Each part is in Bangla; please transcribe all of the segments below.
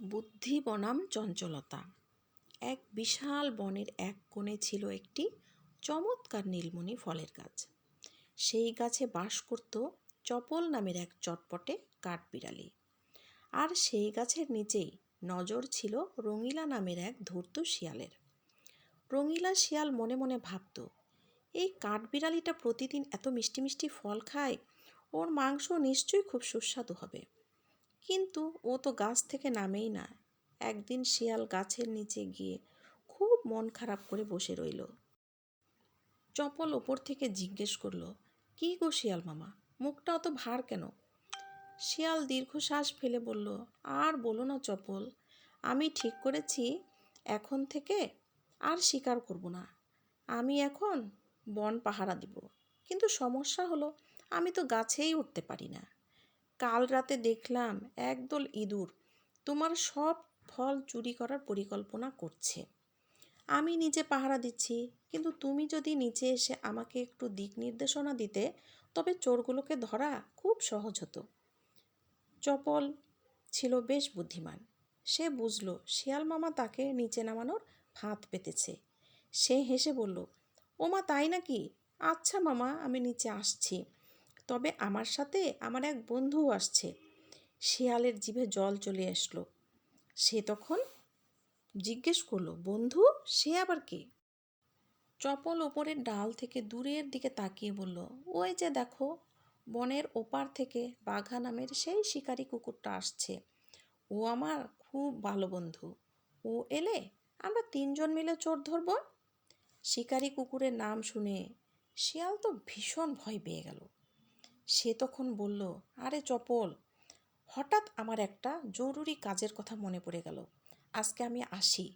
বুদ্ধি বনাম চঞ্চলতা। এক বিশাল বনের এক কোণে ছিল একটি চমৎকার নীলমণি ফলের গাছ। সেই গাছে বাস করত চপল নামের এক চটপটে কাঠবিড়ালি। আর সেই গাছের নিচেই নজর ছিল রঙিলা নামের এক ধূর্ত শিয়ালের। রঙিলা শিয়াল মনে মনে ভাবত, এই কাঠবিড়ালিটা প্রতিদিন এত মিষ্টি মিষ্টি ফল খায়, ওর মাংস নিশ্চয়ই খুব সুস্বাদু হবে। কিন্তু ও তো গাছ থেকে নামেই না। একদিন শিয়াল গাছের নিচে গিয়ে খুব মন খারাপ করে বসে রইল। চপল ওপর থেকে জিজ্ঞেস করলো, কি গো শিয়াল মামা, মুখটা অত ভার কেন? শিয়াল দীর্ঘশ্বাস ফেলে বলল, আর বলো না চপল, আমি ঠিক করেছি এখন থেকে আর শিকার করব না। আমি এখন বন পাহারা দিব। কিন্তু সমস্যা হলো, আমি তো গাছেই উঠতে পারি না। কাল রাতে দেখলাম একদল ইঁদুর তোমার সব ফল চুরি করার পরিকল্পনা করছে। আমি নিজে পাহারা দিচ্ছি, কিন্তু তুমি যদি নিচে এসে আমাকে একটু দিক নির্দেশনা দিতে, তবে চোরগুলোকে ধরা খুব সহজ হতো। চপল ছিল বেশ বুদ্ধিমান। সে বুঝল শিয়াল মামা তাকে নিচে নামানোর ফাঁদ পেতেছে। সে হেসে বলল, ওমা তাই নাকি? আচ্ছা মামা, আমি নিচে আসছি, তবে আমার সাথে আমার এক বন্ধুও আসছে। শিয়ালের জিভে জল চলে আসলো। সে তখন জিজ্ঞেস করলো, বন্ধু, সে আবার কে? চপল ওপরের ডাল থেকে দূরের দিকে তাকিয়ে বলল, ওই যে দেখো, বনের ওপার থেকে বাঘা নামের সেই শিকারী কুকুরটা আসছে। ও আমার খুব ভালো বন্ধু। ও এলে আমরা তিনজন মিলে চোর ধরব। শিকারী কুকুরের নাম শুনে শিয়াল তো ভীষণ ভয় পেয়ে গেল। সে তখন বলল, আরে চপল, হঠাৎ আমার একটা জরুরি কাজের কথা মনে পড়ে গেল, আজকে আমি আসি।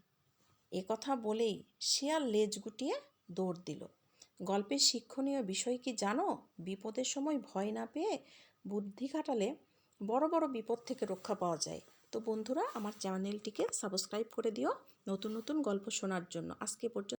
এ কথা বলেই শিয়াল লেজ গুটিয়ে দৌড় দিল। গল্পের শিক্ষণীয় বিষয় কি জানো? বিপদের সময় ভয় না পেয়ে বুদ্ধি খাটালে বড় বড় বিপদ থেকে রক্ষা পাওয়া যায়। তো বন্ধুরা, আমার চ্যানেলটিকে সাবস্ক্রাইব করে দিও নতুন নতুন গল্প শোনার জন্য। আজকে পর্যন্ত